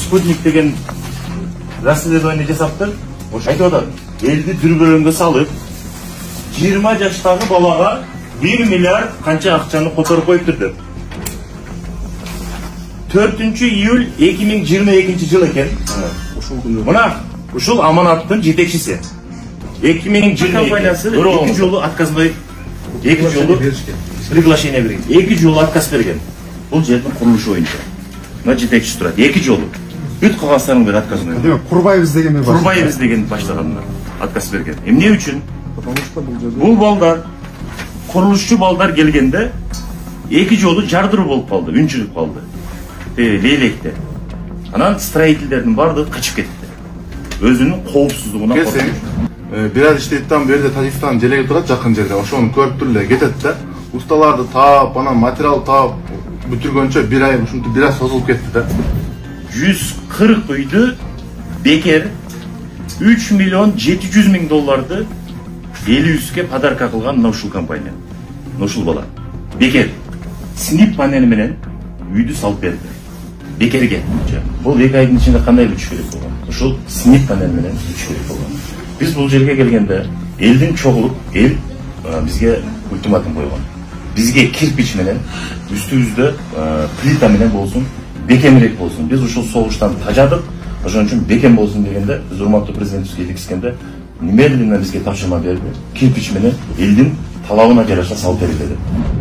спутник деген расследование жасаптыр. Ошо айтып атат. Элди дүрбөлөңгө салып, 20 жаштагы балага 1 миллиард канча акчаны которуп коюптур деп. 4 июль 2022 жыл экен. Мына ушул аманаттын жетекчиси. 2020 компаниясы 2 жолу отказной, 2 жолу приглашение берген. 2 жолу отказ берген. Бул жердин курулушу боюнча. Мына жетекчиси турат. 2 жолу. Бүт калгандардын бери отказной. Демек, Курбаевиз деген Курбаевиз деген баштагандар отказ берген. Эмне үчүн? Бул балдар, курулушчу балдар келгенде 2 жолу жардыруу болуп калды, үнчүлүп калды. Лейлекте. Анан строительдердин бардыгы качып кетти. Өзүнүн коопсуздугуна келсең, бир аз иштейттен берде Тажикстан желеги турат жакын жерде. Ошону көрүп туруп эле кетет да. Усталарды таап, анан материал таап бүтүргөнчө 1 ай ушинтип бир аз созулуп кетти да. 140 үйдү бекер 3 миллион 700 миң долларды элүүсүгө подарка кылган ушул компания. Ушул бала. Бекер. Снип панели менен үйдү салып берди. Бекерге. Бул 2 айдын ичинде кандай бүтүш керек болгон? Ушул снип панели менен бүтүш керек болгон. Биз бул жерге келгенде элдин чогулуп, эл бизге ультиматум койгон. Бизге кирпич менен, үстүбүздө плита менен болсун, бекемирээк болсун. Биз ушул согуштан тажадык. Ошон үчүн бекем болсун дегенде, биз урматтуу президентибизге жеткизгенде немедленно бизге тапшырма берди. Кирпич менен элдин талабына жараша салып берилди деп.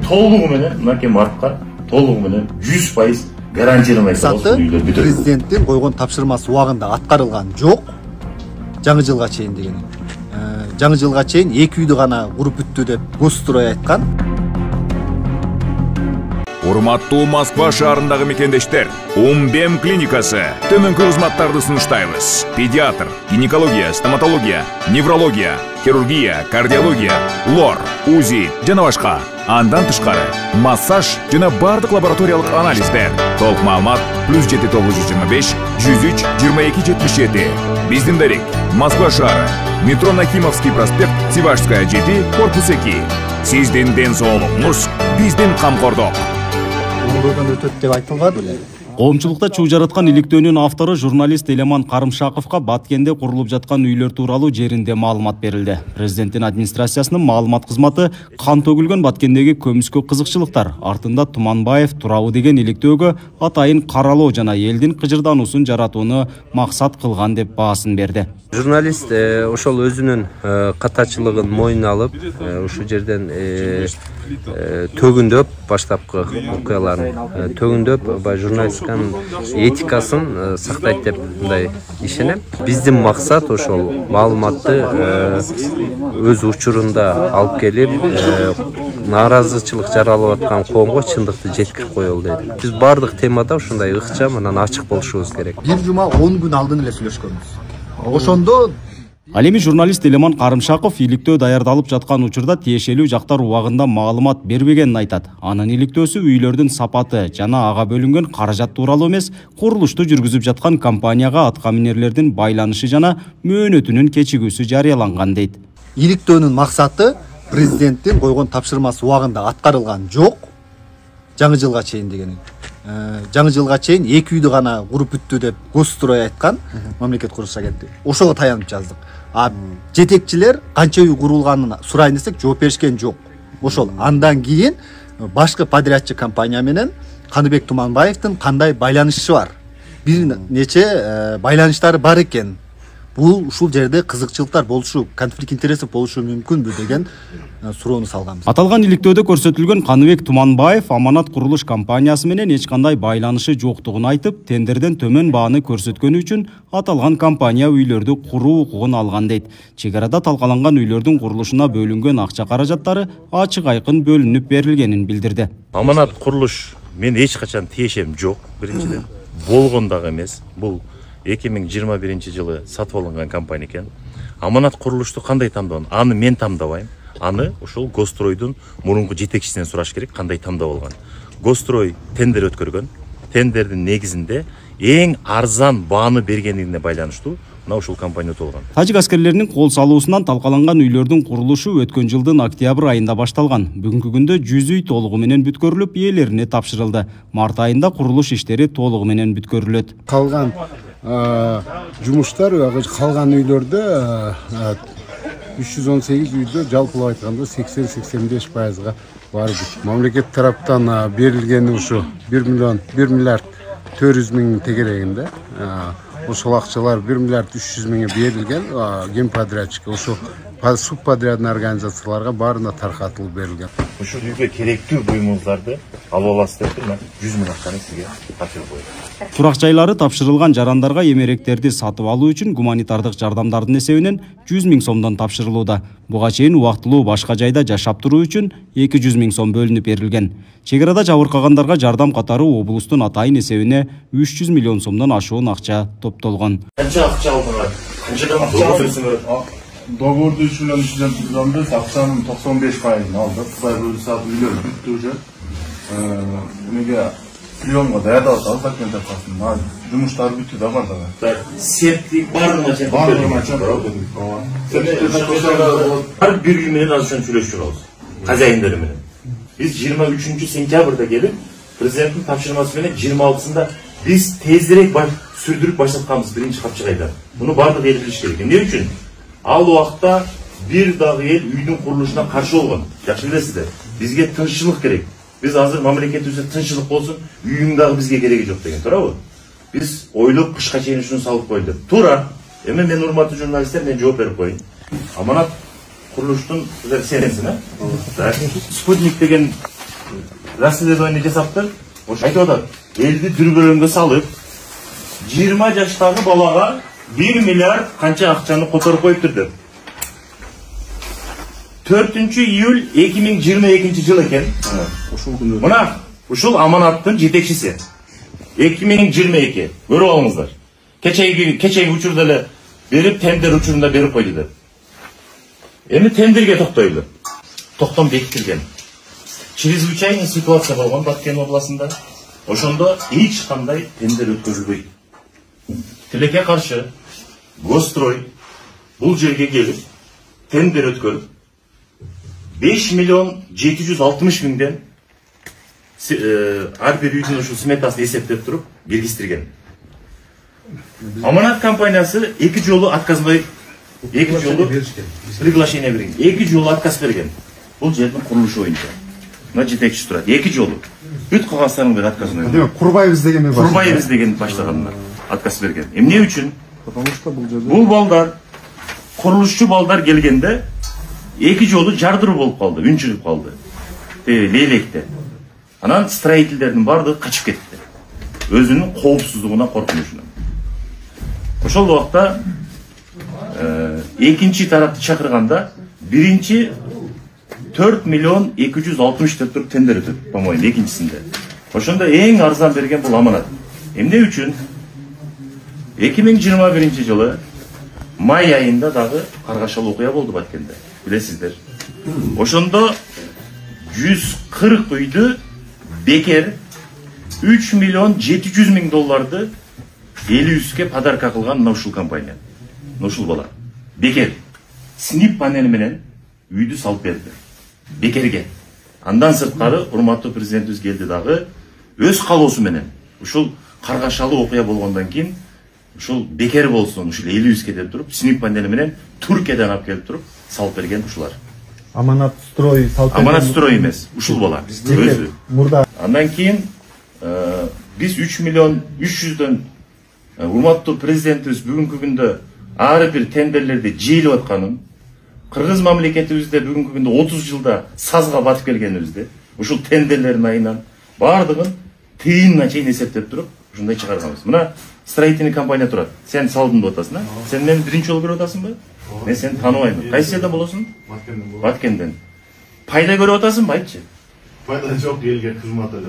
Толугу менен мынакей маркка толугу менен 100% гарантированный үйлөр бүтүрүлдү. Президенттин койгон тапшырмасы убагында аткарылган жок. Жаңы жылга чейин деген. Жаңы жылга чейин 2 үйдү гана куруп бүттү деп Госстрой айткан. Урматтуу Москва шаарындагы мекендештер, Умбем клиникасы төмөнкү кызматтарды сунуштайбыз. Педиатр, гинекология, стоматология, неврология, хирургия, кардиология, лор, УЗИ жана башка. Андан тышкары массаж жана бардык лабораториялык анализдер. Толук маалымат +7 925 103 22 77. Биздин дарек Москва шаары, метро Нахимовский проспект, Сивашская 7, корпус 2. Сиздин ден соолугуңуз биздин камкордук. Өтөт деп айтылган. Коомчулукта чуу жараткан иликтөөнүн автору журналист Элеман Карымшаковго Баткенде курулуп жаткан үйлөр тууралуу жеринде маалымат берилди. Президенттин администрациясынын маалымат кызматы кан төгүлгөн Баткендеги көмүскө кызыкчылыктар артында Туманбаев турабы деген иликтөөгө атайын каралоо жана элдин кыжырдануусун жаратууну максат кылган деп баасын берди. Журналист ошол өзүнүн катачылыгын мойнуна алып, ушул жерден төгүндөп баштапкы окуяларын төгүндөп журналистканын этикасын сактайт деп мындай ишенем. Биздин максат ошол маалыматты өз учурунда алып келип, нааразычылык жаралып аткан коомго чындыкты жеткирип коелу дейт. Биз бардык темада ушундай ыкчам, анан ачык болушубуз керек. Бир жума 10 күн алдын эле сүйлөшкөнбүз. Ошондо Ал эми журналист Элеман Карымшаков иликтөө даярдалып жаткан учурда тиешелүү жактар убагында маалымат бербегенин айтат. Анын иликтөөсү үйлөрдүн сапаты жана ага бөлүнгөн каражат тууралуу эмес, курулушту жүргүзүп жаткан компанияга аткаминерлердин байланышы жана мөөнөтүнүн кечигүүсү жарыяланган дейт. Иликтөөнүн максаты президенттин койгон тапшырмасы убагында аткарылган жок. Жаңы жылга чейин деген. Жаңы жылга чейин 2 үйдү гана куруп бүттү деп Госстрой айткан, мамлекет курулуш агенттиги. Ошого таянып жаздык. Жетекчилер канча үй курулганын сурайын десек жооп беришкен жок. Ошол андан кийин башкы подрядчы компания менен Каныбек Туманбаевдин кандай байланышы бар? Бир нече байланыштары бар экен. Бул ушул жерде кызыкчылыктар болушу, конфликт интересов болушу мүмкүнбү деген суроону салганбыз. Аталган иликтөөдө көрсөтүлгөн Каныбек Туманбаев Аманат курулуш компаниясы менен эч кандай байланышы жоктугун айтып, тендерден төмөн бааны көрсөткөнү үчүн аталган компания үйлөрдү куруу укугун алган дейт. Чек арада талкаланган үйлөрдүн курулушуна бөлүнгөн акча каражаттары ачык айкын бөлүнүп берилгенин билдирди. Аманат курулуш мен эч качан тиешем жок. Биринчиден болгон дагы эмес. Бул 2021 жылы сатып алынган компания экен. Аманат курулушту кандай тамдаган? Аны мен тамдабайм. Аны ушул Госстройдун мурунку жетекчисинен сураш керек, кандай тамдап алган. Госстрой тендер өткөргөн. Тендердин негизинде эң арзан бааны бергендигине байланыштуу мына ушул компания толгон. Тажик аскерлеринин кол салуусунан талкаланган үйлөрдүн курулушу өткөн жылдын октябрь айында башталган. Бүгүнкү күндө 100 үй толугу менен бүткөрүлүп, ээлерине тапшырылды. Март айында курулуш иштери толугу менен бүткөрүлөт. Калган жумуштар, калган үйлөрдө 318 үйдө жалпылап айтканда 80-85%га барып. Мамлекет тараптан берилгени ушу 1 миллиард 400 миң тегерегинде. Ошол акчалар 1 миллиард 300 миңге берилген генподрядчикке, ошо субподрядный организацияларга баарына таркатылып берилген. Ушул үйгө керектүү буюмуңуздарды алып аласыз деп турмун. 100 миң акчаны сизге тапшырып коём. Турак жайлары тапшырылган жарандарга эмеректерди сатып алуу үчүн гуманитардык жардамдардын эсебинен 100 миң сомдон тапшырылууда. Буга чейин убактылуу башка жайда жашап туруу үчүн 200 миң сом бөлүнүп берилген. Чек арада жабыркагандарга жардам катары облустун атайын эсебине 300 миллион сомдон ашуун акча топтолгон. Канча акча алдыңар? Канчадан акча алдыңар? Договорду 3 миллион 395, акчанын 95%ын алдык. Кудай буюрса үйлөр бүттү уже. Неге приемга даярдалып алсак мен тапкасын. Жумуштар бүттү да бар да. Септик баарына чек Ар бир үй менен азыр сүйлөшүп жүрөбүз. Казайындары менен. Биз 23 сентябрда келип, президенттин тапшырмасы менен 26-сында биз тезирээк сүрдүрүп баштатканбыз биринчи капчыгайда. Муну баардыгы эл билиш керек. Эмне үчүн? Ал убакта бир дагы эл үйдүн курулушуна каршы болгон. Жакшы билесиздер. Бизге тынччылык керек. Биз азыр мамлекетибизде тынччылык болсун, үйүң дагы бизге кереги жок деген, туурабы? Биз ойлоп кышка чейин ушуну салып коелу. Туура. Эми мен урматтуу журналисттер, мен жооп берип коеюн. Аманат курулуштун сенесиң, а? Спутник деген расследование жасаптыр. Ошо айтып атат. Элди дүрбөлөңгө салып, 20 жаштагы балага 1 миллиард канча акчаны которуп коюптур деп. 4-июль 2022 жыл экен. Мына ушул аманаттын жетекчиси. 2022. Көрүп алыңыздар. Кечеги учурда эле берип, тендер учурунда берип койду деп. Эми тендерге токтойлу. Токтом бекитилген. Чрезвычайный ситуация болгон Баткен областында. Ошондо эч кандай тендер өткөрүлбөйт. Тилекке каршы Госстрой бул жерге келип тендер өткөрүп 5 миллион 760 миңден ар бир үйдүн ушул сметасын эсептеп туруп киргиздирген. Аманат компаниясы 2 жолу отказной, 2 жолу приглашение берген. 2 жолу отказ берген. Бул жердин курулушу боюнча. Мына жетекчиси турат. 2 жолу. Бүт калгандарынын бир отказной. Демек Курбаевиз деген Курбаевиз деген баштагандар отказ берген. Эмне үчүн? Бул балдар, курулушчу балдар келгенде 2 жолу жардыруу болуп калды, үн чыгып калды. Лейлекте. Анан строительдердин бардыгы качып кетти. Өзүнүн коопсуздугуна коркунучунан. Ошол убакта экинчи тарапты чакырганда биринчи 4 миллион 260 деп туруп тендер өтөт, по-моему, экинчисинде. Ошондо эң арзан берген бул Аманат. Эмне үчүн? 2021 жылы май айында дагы каргашалуу окуя болду Баткенде. Билесиздер. Ошондо 140 үйдү бекер 3 миллион 700 миң долларды элүүске подарка кылган мына ушул компания. Ушул бала. Бекер. Снип панели менен үйдү салып берди. Бекерге. Андан сырткары урматтуу президентибиз келди дагы өз калоосу менен. Ушул каргашалуу окуя болгондон кийин ушул бекер болсун, ушул элүүске деп туруп, снип панели менен Түркиядан алып келип туруп салып берген ушулар. Аманат строй салып берген. Аманат строй эмес, ушул бала. Өзү. Мурда Андан кийин биз 3 миллион 300дөн урматтуу президентибиз бүгүнкү күндө ар бир тендерлерди жыйлап атканын, кыргыз мамлекетибизде бүгүнкү күндө 30 жылда сазга батып келгенибизди, ушул тендерлердин айынан бардыгын тыйынына чейин эсептеп туруп, ушундай чыгарганбыз. Мына строительный компания турат. Сен салдым деп атасың, а? Сен мени биринчи жолу көрүп атасың ба? Мен сени тааныбайм. Кайсы жерден болосуң? Баткенден. Пайда көрүп атасың ба, айтчы? Пайда жок, элге кызмат эле.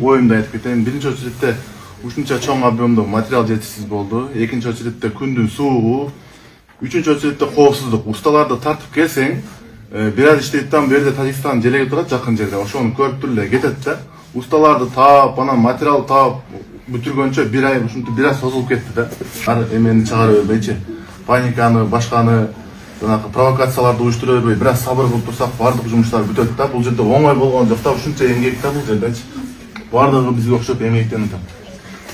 Оюмду айтып кетейин. Биринчи очередте ушунча чоң объемдо материал жетишсиз болду. Экинчи очередте күндүн суугу. Үчүнчү очередте коопсуздук. Усталарды тартып келсең, бир аз иштейттен берде Тажикстан желеги турат жакын жерде. Ошону көрүп туруп эле кетет да. Усталарды таап, анан материал таап, бүтүргөнчө бир ай ушинтип бир ай созулуп кетти да. Ар эмени чыгара бербейчи, паниканы, башканы, жанагы провокацияларды уюштура бербей, бир аз сабыр кылып турсак, бардык жумуштар бүтөт да. Бул жерде оңой болгон жок да, ушунча эмгек да бул жердечи. Бардыгы бизге окшоп эмгектенет.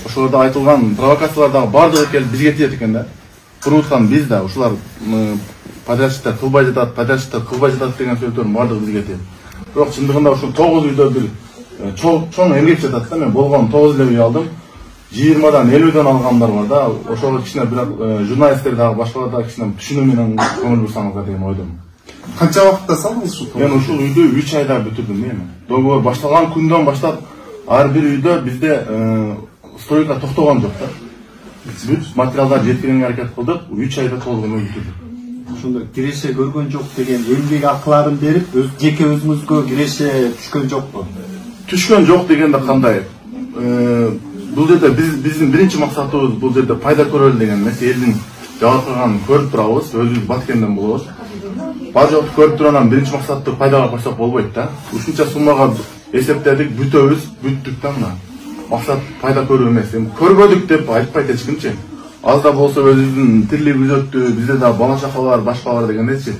Ошолордо айтылган провокациялар дагы бардыгы келип бизге тиет экен да. Куруткан биз да, ушулар подрядчиктер кылбай жатат, деген сөздөрдүн бардыгы бизге тиет. Бирок чындыгында ушул 9 үйдө бир чоң эмгек жатат да. Мен болгон 9 эле үй алдым. 20дан 50ден алгандар бар да. Ошол кичине бирок журналисттер дагы башкалар дагы кичине түшүнүү менен көңүл бурсаңыздар деген ойдомун. Канча вакытта салдыңыз ушул? Мен ушул үйдү 3 айда бүтүрдүм эми. Договор башталган күндөн баштап ар бир үйдө бизде стройка токтогон жок да. Бүт материалдар жеткирүүгө аракет кылдык, 3 айда толугу бүтүрдүк. Ошондо киреше көргөн жок деген эмгек акыларын берип, жеке өзүңүзгө киреше түшкөн жокпу? Түшкөн жок дегенде кандай? Бул жерде биздин биринчи максатыбыз бул жерде пайда көрөлү деген эмес, элдин жабыркаганын көрүп турабыз, өзүбүз Баткенден болобуз. Бар жокты көрүп туруп биринчи максатты пайдага койсок болбойт да. Ушунча суммага эсептедик, бүттүк да мына. Максат пайда көрүү эмес. Эми көрбөдүк деп айтпайт эч кимчи. Аз да болсо өзүбүздүн тирлигибиз өттү, бизде да бала чакалар, башкалар дегендечи.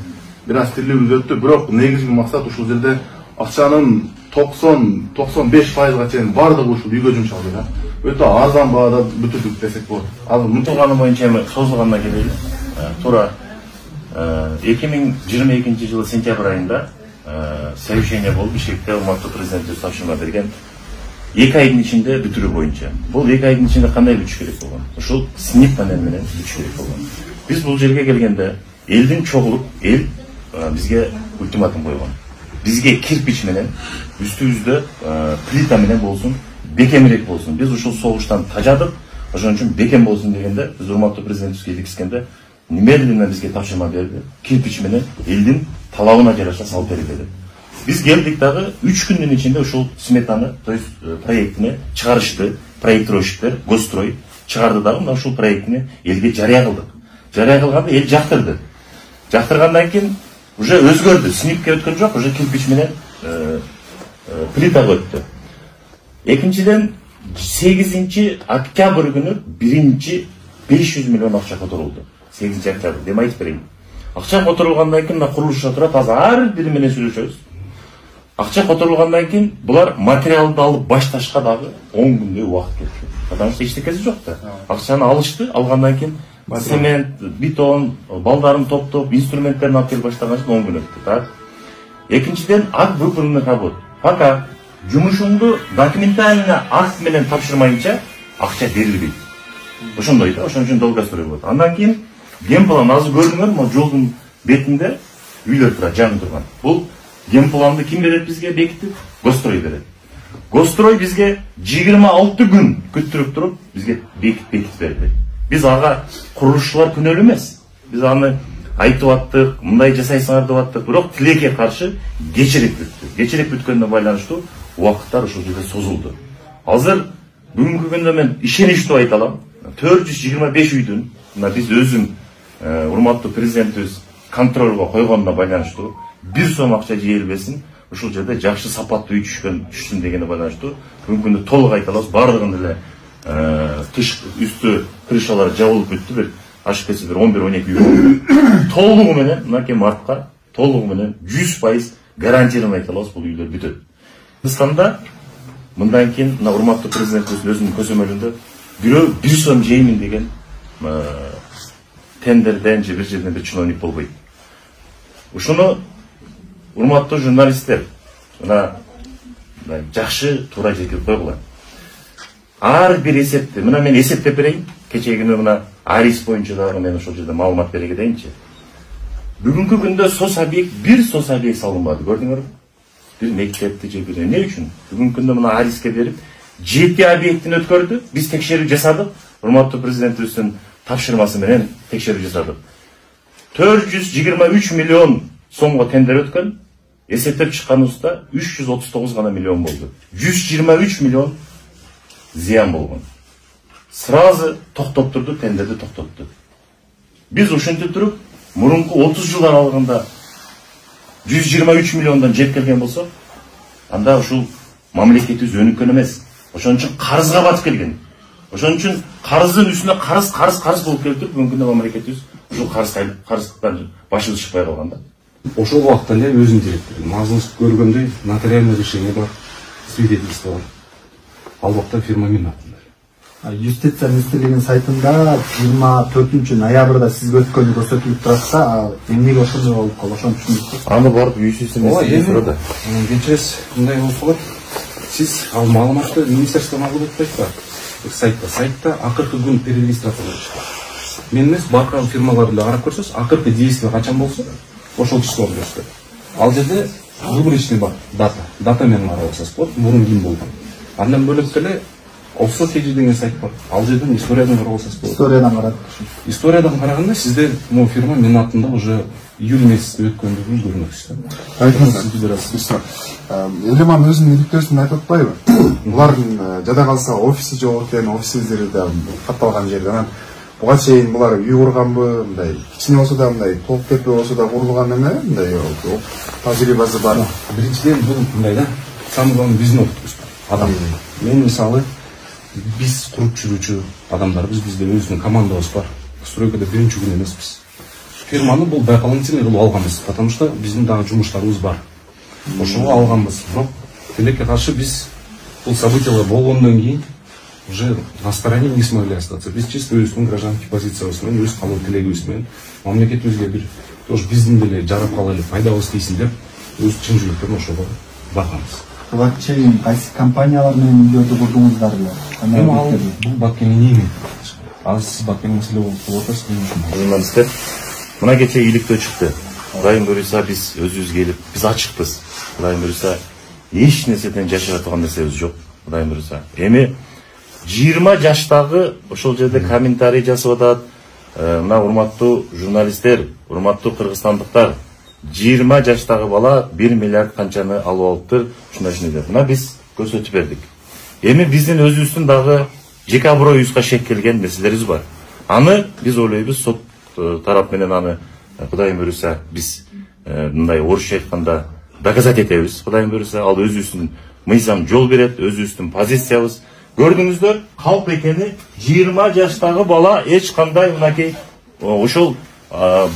Бир аз тирлигибиз өттү, бирок негизги максат ушул жерде акчанын 90-95%га чейин бардыгы ушул үйгө жумшалды да. Өтө арзан баада бүтүрдүк десек болот. Ал мынтылганы боюнча эми созулганына келели. Туура 2022 жылы сентябрь айында совещание болуп Бишкекте Алматы президенти тапшырма берген 2 айдын ичинде бүтүрүү боюнча. Бул 2 айдын ичинде кандай бүтүш керек болгон? Ушул синип панел менен бүтүш керек болгон. Биз бул жерге келгенде элдин чогулуп, эл бизге ультиматум койгон. Бизге кирпич менен, үстүбүздө плита менен болсун, бекемирээк болсун. Биз ушул согуштан тажадык, ошон үчүн бекем болсун дегенде, биз урматтуу президентибизге иликкенде немедленно бизге тапшырма берди. Кирпич менен элдин талабына жараша салып берди деп. Биз келдик дагы 3 күндүн ичинде ушул сметаны, то есть проектини чыгарышты, проектировщиктер, Госстрой чыгарды дагы мына ушул проектини элге жарыя кылдык. Жарыя кылганда эл жактырды. Жактыргандан кийин уже өзгөрдү, снипке өткөн жок, уже кирпич менен плитага өттү. Экинчиден 8 октябрь күнү биринчи 500 миллион акча которулду. 8 октябрь деп айтып берейин. Акча которулгандан кийин курулушчу турат, азыр ар бир менен сүйлөшөбүз. Акча которулгандан кийин булар материалды алып башташка дагы 10 күндөй убакыт кетти. Потому что эчтекеси жок да. Акчаны алышты, алгандан кийин цемент, бетон, балдарын топтоп, инструменттерин алып келип баштагандан кийин 10 күн өттү. Так. Экинчиден акт выполненный работ. Пока жумушуңду документально акт менен тапшырмайынча акча берилбейт. Ошондой да, ошон үчүн долгострой болот. Андан кийин генплан азыр көрдүңөр, могу жолдун бетинде үйлөр турат, жаңы турган. Бул генпланды ким берет бизге бекитип? Госстрой берет. Госстрой бизге 26 күн күттүрүп туруп бизге бекитип берди. Биз ага курулушчулар күнөөлүү эмес. Биз аны айтып аттык, мындай жасайсыңар деп аттык, бирок тилекке каршы кечирip бүттү. Кечирip бүткөндө байланыштуу убакыттар ушул жерде созулду. Азыр бүгүнкү күндө мен ишеничтүү айта алам. 425 үйдүн, мына биз өзүң урматтуу президентибиз контролго койгонуна байланыштуу бир сом акча жейилбесин, ушул жерде жакшы сапаттуу үй түшсүн дегени байланыштуу бүгүнкү күндө толук айта алабыз. Бардыгын эле тыш үстү крышалары жабылып бүттү, бир ашып кетсе бир 11-12 үй. Толугу менен мынакей мартка толугу менен 100% гарантированно айта алабыз, бул үйлөр бүтөт. Кысканда мындан кийин мына урматтуу президентибиз өзүнүн көзөмөлүндө бирөө бир сом жеймин деген тендерден же бир жерден бир чиновник болбойт. Ушуну урматтуу журналисттер мына жакшы туура жеткирип койгула. Ар бир эсепти, мына мен эсептеп берейин. Кечеги күнү мына Арис боюнча дагы мен ошол жерде маалымат бере кетейинчи. Бүгүнкү күндө сос объект, бир сос объект салынбады, көрдүңөрбү? Бир мектепти же бир эмне үчүн? Бүгүнкү күндө мына Ариске берип 7 объектин өткөрдү. Биз текшерүү жасадык. Урматтуу президентибиздин тапшырмасы менен текшерүү жасадык. 423 миллион сомго тендер өткөн. Эсептеп чыкканыбызда 339 гана миллион болду. 123 миллион зыян болгон. Сразу токтоптурду, тендерди токтотту. Биз ушинтип туруп, мурунку 30 жыл аралыгында 123 миллиондон жеп келген болсок, анда ушул мамлекетибиз өнүккөн эмес. Ошон үчүн карызга батып келген. Ошон үчүн карыздын үстүнө карыз болуп келип мүмкүн мамлекетибиз ушул карыздыктан башыбыз чыкпай калган да. Ошол убакта эле өзүм директор мазмун көргөндөй нотариальный решение бар, свидетельство бар. Ал убакта фирма менин атымда. Юстиция министрлигинин сайтында 24 ноябрда сизге өткөнү көрсөтүлүп турат, эмнеге ошондой болуп калды, ошону түшүндүк. Аны барып үйсүзсүн сурады. Кечиресиз, мындай болуп калат. Сиз ал маалыматты министерстводон алып өтпөйсүз. Сайтта акыркы күн перерегистрация болуп. Мен эмес, башка фирмалар эле карап көрсөз, акыркы действие качан болсо, ошол числону көрсөтөт. Ал жерде выборочный бар, дата менен карап алсаңыз болот, мурун ким болгон. Андан бөлөк деле Offstage деген сайт бар. Ал жерден историядан карап алсаңыз болот. Историядан карап. Историядан караганда сизде могу фирма менин атымда уже июль месяцинде өткөндүгүн көрүнөт. Айтыңыз, Элеман өзүнүн иликтөөсүн айтып атпайбы? Булардын жада калса офиси жок экен, офисиздери да катталган жерден. Буга чейин булар үй курганбы, мындай кичине болсо да мындай толук тепе болсо да курулган эме, мындай тажрыйбасы бар. Биринчиден бул мындай да, самый главный биздин опытыбыз бар. Адам. Мен мисалы биз куруп жүрүүчү адамдарбыз, бизде өзүнүн командабыз бар. Стройкада биринчи күн эмеспиз. Фирманы бул дополнительный кылып алганбыз, потому что биздин дагы жумуштарыбыз бар. Ошого алганбыз. Бирок тилекке каршы биз бул событиялар болгондон кийин уже на стороне не смогли остаться. Биз чисто өзүбүздүн гражданский позициябыз менен, өз калуу тилегибиз менен мамлекетибизге бир тоже биздин деле жарап калайлы, пайдабыз тийсин деп өз чын жүрөктөн ошого барганбыз. Буга чейин кайсы компаниялар менен үйлөрдү курдуңуздар эле? Эми ал бул Баккенин эми. Азыр сиз Баккен маселе болуп атасыз. Журналисттер, мына кече иликтөө чыкты. Кудайым буюрса биз өзүбүз келип, биз ачыкпыз. Кудайым буюрса эч нерседен жашыра турган нерсебиз жок. Кудайым буюрса. Эми 20 жаштагы ошол жерде комментарий жасап атат. Мына урматтуу журналисттер, урматтуу кыргызстандыктар, 20 жаштагы бала 1 миллиард канчаны алып алыптыр, ушундай деп. Мына биз көрсөтүп бердик. Эми биздин өзүбүздүн дагы жеке аброюбузга шек келген нерселерибиз бар. Аны биз ойлойбуз, сот тарап менен аны Кудайым буюрса биз мындай орусча айтканда доказать этебиз. Кудайым буюрса ал өзүбүздүн мыйзам жол берет, өзүбүздүн позициябыз. Көрдүңүздөр, калп экени 20 жаштагы бала эч кандай мынакей ошол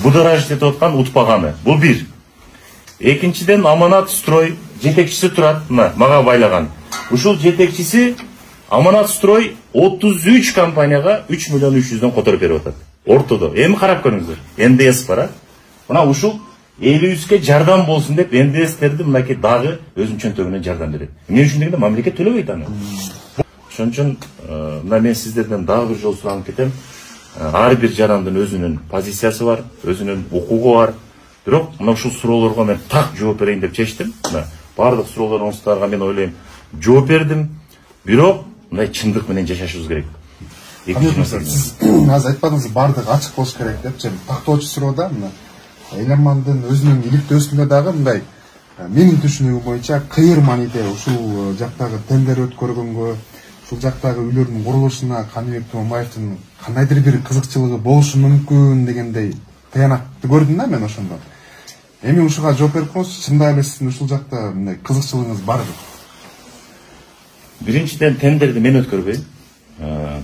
будоражить этип аткан утпаганы. Бул бир. Экинчиден Аманат строй жетекчиси турат, мага байлаган. Ушул жетекчиси Аманат строй 33 компанияга 3 миллион 300дөн которуп берип атат. Ортодо. Эми карап көрүңүздөр. НДС бар. Мына ушул элүүбүзгө жардам болсун деп НДСтерди мынакей дагы өзүнүн чөнтөгүнөн жардам берет. Эмне үчүн дегенде мамлекет төлөбөйт аны. Ошон үчүн мына мен сиздерден дагы бир жолу суранып кетем. Ар бир жарандын өзүнүн позициясы бар, өзүнүн укугу бар. Бирок мына ушул суроолорго мен так жооп берейин деп чечтим. Мына баардык суроолоруңуздарга мен ойлойм жооп бердим. Бирок мындай чындык менен жашашыбыз керек. Сиз азыр айтпадыңыз, баардыгы ачык болуш керек депчи. Тактоочу суроодо мына Элемандын өзүнүн иликтөөсүндө дагы мындай менин түшүнүгүм боюнча кыйыр мааниде ушул жактагы тендер өткөргөнгө, ушул жактагы үйлөрдүн курулушуна Каныбек Тумамбаевдин кандайдыр бир кызыкчылыгы болушу мүмкүн дегендей таянакты көрдүм да мен ошондо. Эми ушуга жооп берип коңуз, чындап эле сиздин ушул жакта мындай кызыкчылыгыңыз барбы? Биринчиден тендерди мен өткөрбөйм.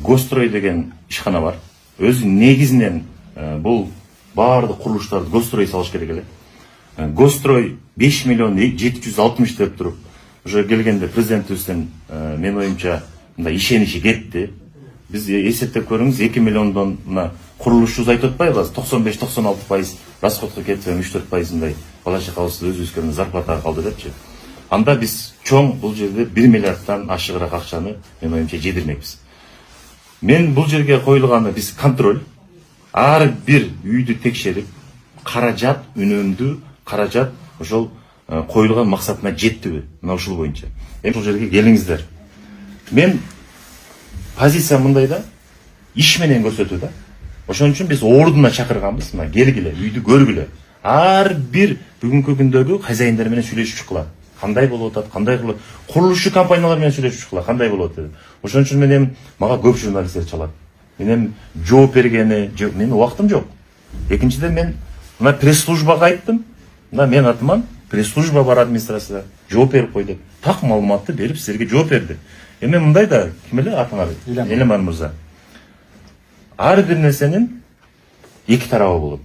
Гострой деген ишкана бар. Өзү негизинен бул баардык курулуштарды Гострой салыш керек эле. Гострой 5 миллион 760 деп туруп, уже келгенде президентибиздин мен оюмча мындай ишеничи кетти. Биз эсептеп көрүңүз, 2 миллиондон мына курулушчубуз айтып атпайбы, 95-96% расходко кетти, 3-4% мындай бала чакабыз өзүбүзгө зарплатага калды депчи. Анда биз чоң бул жерде 1 миллиардтан ашыгыраак акчаны мен оюмча жедирмекпиз. Мен бул жерге коюлганы биз контроль, ар бир үйдү текшерип, каражат үнөмдүү, каражат ошол коюлган максатына жеттиби, мына ушул боюнча. Эми ушул жерге келиңиздер. Мен позициям мындай да, иш менен көрсөтүү да. Ошон үчүн биз ордуна чакырганбыз, мына келгиле, үйдү көргүлө. Ар бир бүгүнкү күндөгү хозяиндар менен сүйлөшүп чыккыла. Кандай болуп атат, кандай кылып, курулушчу компаниялар менен сүйлөшүп чыккыла, кандай болуп атат. Ошон үчүн мен мага көп журналисттер чалат. Менен жооп бергени, менин убактым жок. Экинчиден мен мына пресс-службага айттым. Мына мен атыман пресс-служба бар администрацияда. Жооп берип кой деп. Так маалыматты берип силерге жооп берди. Эми мындай да, ким эле атыңар? Элеман мырза. Ар бир нерсенин эки тарабы болот.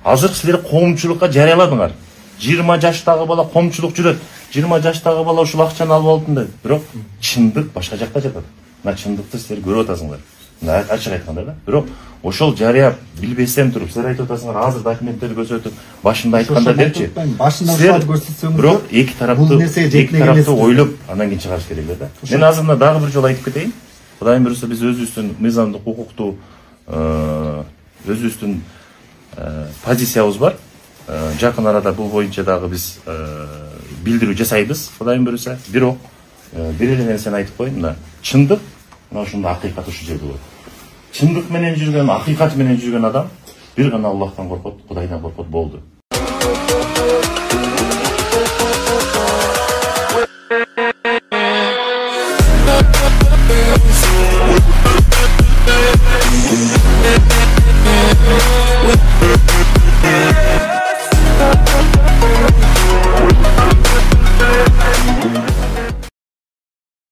Азыр силер коомчулукка жарыяладыңар. 20 жаштагы бала коомчулук жүрөт. 20 жаштагы бала ушул акчаны алып алдым деп. Бирок чындык башка жакта жатат. Мына чындыкты силер көрүп атасыңар. Мына ачык айтканда да. Бирок ошол жарыяп билбестен туруп силер айтып атасыңар, азыр документтерди көрсөтүп, башында айтканда депчи. Башында көрсөтсөңүз, бирок эки тарапты ойлоп андан кийин чыгарыш керек эле да. Мен азыр мына дагы бир жолу айтып кетейин. Кудайым буйруса биз өзүбүздүн мыйзамдык укуктуу өзүбүздүн позициябыз бар. Жакын арада бул боюнча дагы биз билдирүү жасайбыз. Кудайым буйруса, бирок бир эле нерсени айтып коеюн, мына чындык мына ушунда акыйкат ушул жерде болот. Чындык менен жүргөн, акыйкат менен жүргөн адам бир гана Аллахтан коркот, Кудайдан коркот болду.